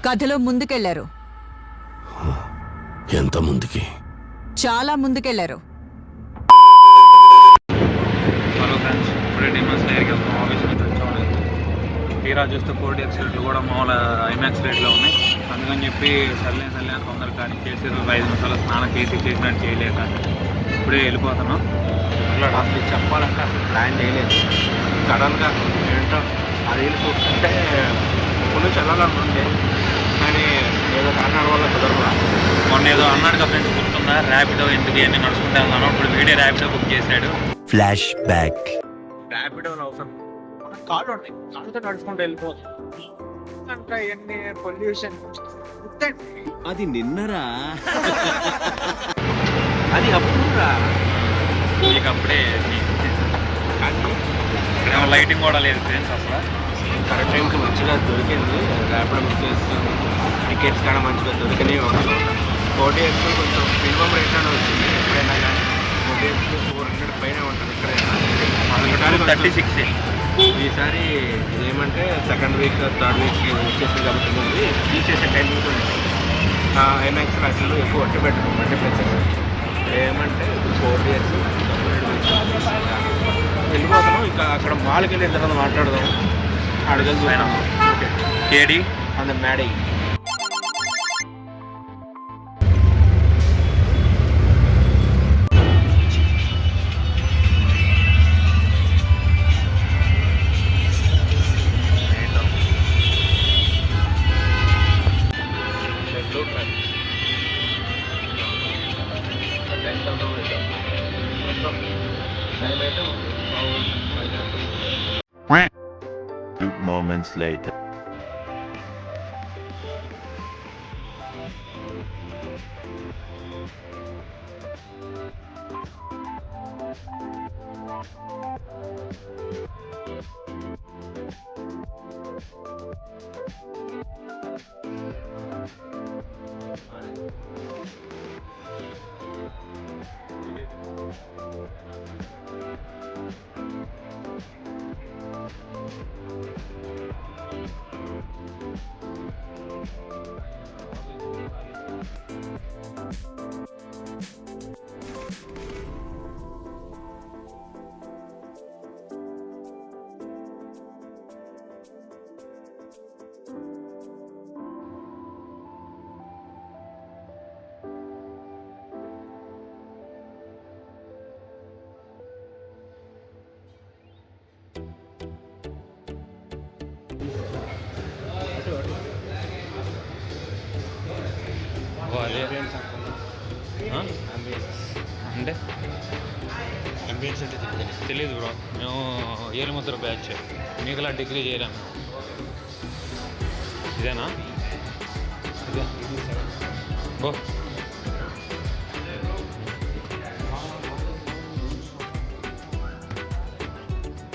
కథలో ముందుకెళ్లారు. ఎంత ముందుకి? చాలా ముందుకెళ్లారు. హలో ఫ్రెండ్స్, ఇప్పుడే డిమాన్స్ దగ్గరికి వెళ్తాం. ఆఫీస్ నుంచి వచ్చాము. తీరా చూస్తే 4DX రేట్లు కూడా మామూలు ఐమాక్స్ రేట్లో ఉన్నాయి. అందుకని చెప్పి సర్లే తొందరగా కానీ చేసి 5 నిమిషాలు స్నానం చేసినట్టు చేయలేక ఇప్పుడే వెళ్ళిపోతున్నాం. అట్లా అసలు చెప్పాలంటే అసలు ప్లాన్ చేయలేదు. సడన్గా ఏంటో ఆ రీల్ చూస్తుంటే ఇప్పుడు వెళ్ళాలనుకుంటే కానీ ఏదో కారణాల వల్ల కుదరలా. మొన్న ఏదో అన్నాడు కదా ఫ్రెండ్స్, గుర్తుందా? ర్యాపిడో ఎందుకు ఇవన్నీ నడుచుకుంటే వెళ్తాను. ఇప్పుడు వీడియో ర్యాపిడో బుక్ చేశాడు. Flash back. ర్యాపిడోలో అవసరం కాళ్ళు ఉంటాయి, కాళ్ళతో నడుచుకుంటూ వెళ్ళిపోతుంది. అంటే ఇవన్నీ పొల్యూషన్ అది నిన్నరా, అది అప్పుడురా, నీకు అప్పుడే. కానీ ఇక్కడ లైటింగ్ కూడా లేదు ఫ్రెండ్స్. అసలు కరెక్ట్ టైంకి మంచిగా దొరికింది. ర్యాపిడో బుక్ చేస్తాను, టికెట్స్ కానీ మంచిగా దొరికినాయి. 4DX కొంచెం మినిమం రేట్ అని వచ్చింది. ఎప్పుడైనా కానీ 4DX 400 పైన ఉంటుంది. ఎక్కడైనా 36. ఈసారి ఇదేమంటే సెకండ్ వీక్ థర్డ్ వీక్కి వచ్చేసింది కాబట్టి మూవీ తీసేసే టైం ఉంటుంది. ఐమాక్స్ అసలు ఎక్కువ వట్టి పెట్టడం మల్టీప్లెక్స్ ఏమంటే 4DX వెళ్ళిపోతాము. ఇంకా అక్కడ మాల్కి వెళ్ళిన తర్వాత మాట్లాడదాం. అడగలు పోయినా కేడి అండ్ మ్యాడీ. moments later. అదే అంటే ఎంబీఎస్ అంటే తెలియదు బ్రో. మేము ఏలుముద్ర బ్యాచ్, మీకులా డిగ్రీ చేయలేము. ఇదేనా? ఇదే ఓ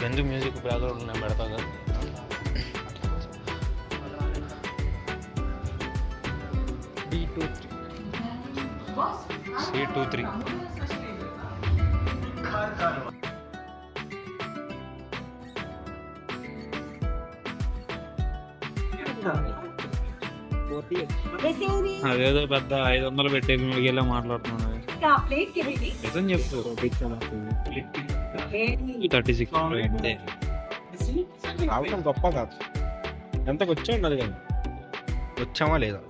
ఎందుకు మ్యూజిక్ బ్యాక్గ్రౌండ్ నేను పెడతా కదా. C23 అదేదో పెద్ద 500 పెట్టి మిగిలిలా మాట్లాడుతున్నాను. నిజం చెప్పు. 36 రావడం గొప్ప కాదు, ఎంతకు వచ్చా ఉన్నది కానీ వచ్చామా లేదా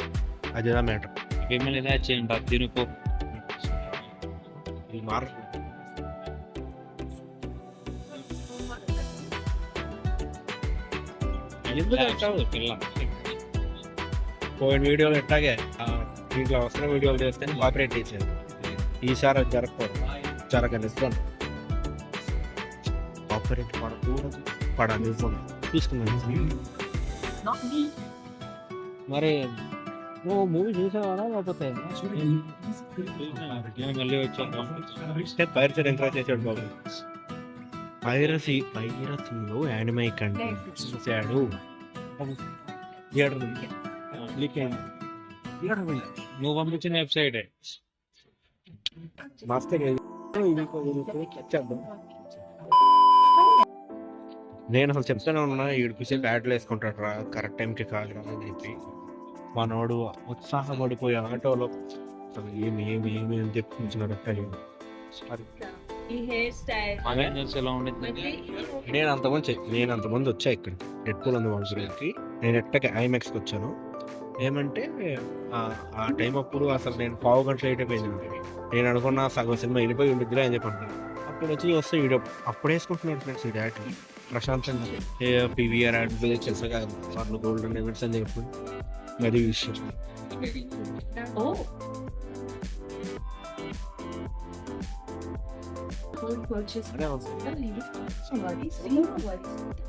అదేదా మ్యాటర్. పేమెంట్ ఇలా చేయండి తినుకో. పోయిన వీడియోలు ఎట్టాగే దీంట్లో అవసరం వీడియోలు చేస్తే ఆపరేట్ చేసేది. ఈసారి అది జరగకూడదు, జరగనిస్తాను. ఆపరేట్ పడకూడదు, పడాలి చూసుకున్నాను. మరి నువ్వు మూవీ చూసేవాడా లేకపోతే మళ్ళీ వచ్చాను. పైరసీ ఎంకరేజ్ చేసాడు బాబు. పైరసీలో యానిమే కంటే చూశాడు. నువ్వు పంపించిన వెబ్సైటే నేను అసలు చెప్తానే ఉన్నా, ఈడిపిసే బ్యాట్లు వేసుకుంటాడు రా, కరెక్ట్ టైంకి కాదు అని చెప్పి. మనోడు ఉత్సాహపడిపోయి ఆటోలో అసలు ఏమి ఏమి ఏమి అని చెప్పి కూర్చున్నాడు తెలియదు. ఈ హెయిర్ స్టైల్ ఎలా ఉండేది నేను అంతమంది వచ్చా ఇక్కడ డెడ్పూల్ ఉంది వంశీకి. నేను ఎట్టకి ఐమాక్స్కి వచ్చాను. ఏమంటే ఆ టైం అప్పుడు అసలు నేను పావు గంట లేట్ అయిపోయింది. నేను అనుకున్న సగం సినిమా వెళ్ళిపోయి ఉండిద్దిలే అని చెప్పి అనుకున్నాను. అప్పుడు వచ్చి వస్తే వీడియో అప్పుడు వేసుకుంటున్నాడు ఫ్రెండ్స్ ఈ డాట్ ప్రశాంతంగా. పీవీఆర్ యాడ్ చేసాక వాళ్ళు గోల్డెన్ ఈవెంట్స్ అని చెప్పి అది విషయం. ఓ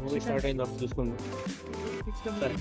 మూవీ స్టార్ట్ అయింది అప్పుడు చూసుకుందాం. సరే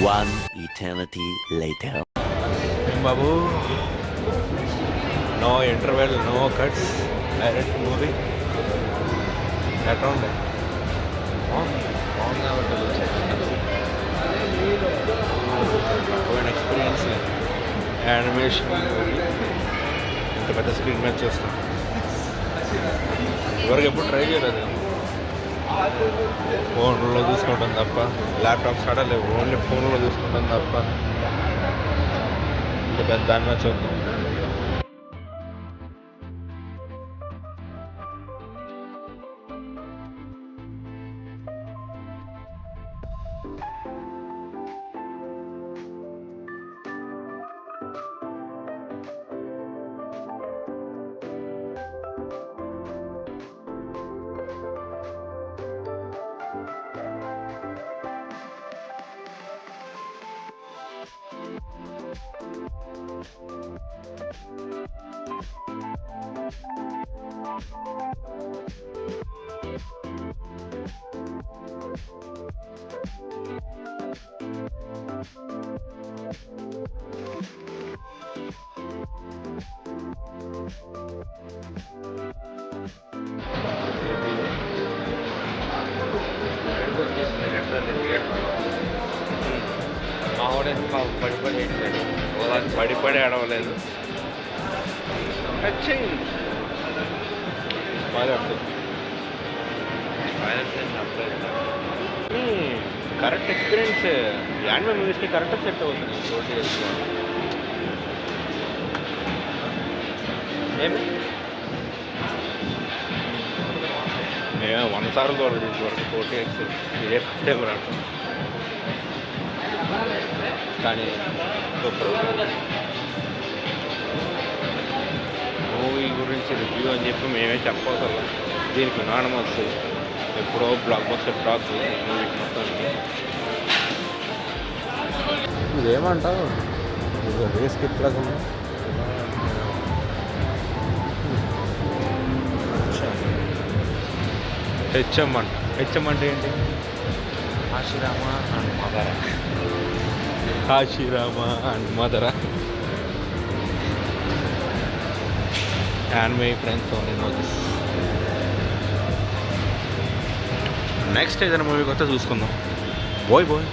One eternity later. బాబు no interval no cuts direct movie ఎట్లా ఉండే ఎక్స్పీరియన్స్ యానిమేషన్ ఇంత పెద్ద స్క్రీన్ మీద చూస్తాం. ఎవరికి ఎప్పుడు ట్రై చేయలేదు. ఫోన్లో చూసుకుంటాం తప్ప ల్యాప్టాప్స్ కాడ లేవు. ఓన్లీ ఫోన్లో చూసుకుంటాం తప్ప ఇంత పెద్ద దాన్ని చూద్దాం. మావాడే పడిపడి ఆడవలేదు. కరెక్ట్ ఎక్స్పీరియన్స్ యానిమే మూవీస్కి కరెక్ట్గా సెట్ అవుతుంది. ఏమి మేము 100 సార్లు చూడలేదు వరకు 4DX ఇదే ఫస్ట్ టైం రావడం. కానీ మూవీ గురించి రివ్యూ అని చెప్పి మేమే చెప్పవసరం. దీనికి యునానిమస్ ఎప్పుడో బ్లాక్ బస్టర్ టాక్ మూవీకి మొత్తానికి. ఇదేమంటావు రేస్ కిట్లాగా ఉంది. హెచ్ఎం అంట. హెచ్ఎం అంటే ఏంటి? ఆశీరామ అండ్ మదర. కాశీరామ అండ్ మదర. And my friends only know this. Next ఏదైనా మూవీ కొత్త చూసుకుందాం. Bye bye.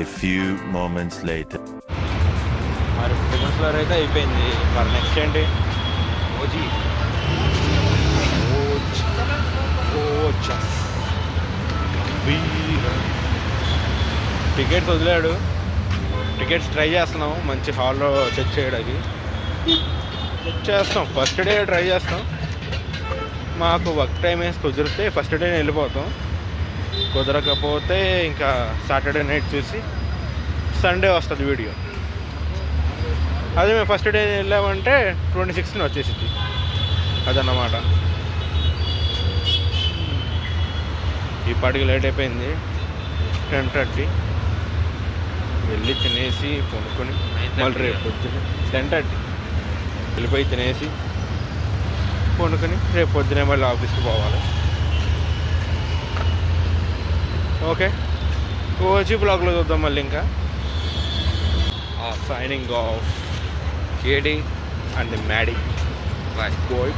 A few moments later. మరి ఫేమస్ ఫ్లవర్ అయితే అయిపోయింది. మరి నెక్స్ట్ ఏంటి? ఓజీ. టికెట్స్ వదిలాడు. టికెట్స్ ట్రై చేస్తున్నాం మంచి హాల్లో చెక్ చేయడానికి. చెక్ చేస్తాం. ఫస్ట్ డే ట్రై చేస్తాం. మాకు వర్క్ టైం వేసి కుదిరితే ఫస్ట్ డే వెళ్ళిపోతాం. కుదరకపోతే ఇంకా సాటర్డే నైట్ చూసి సండే వస్తుంది వీడియో. అదే మేము ఫస్ట్ డే వెళ్ళామంటే 26న వచ్చేసింది. అదన్నమాట. ఇప్పటికి లేట్ అయిపోయింది. 10:30. వెళ్ళి తినేసి కొనుక్కొని మళ్ళీ రేపు పొద్దున్న 10:30 వెళ్ళిపోయి తినేసి కొనుక్కొని రేపు పొద్దునే మళ్ళీ ఆఫీస్కి పోవాలి. ఓకే, వచ్చి బ్లాగ్లో చూద్దాం మళ్ళీ. ఇంకా signing off K D and Maddy. Bye bye.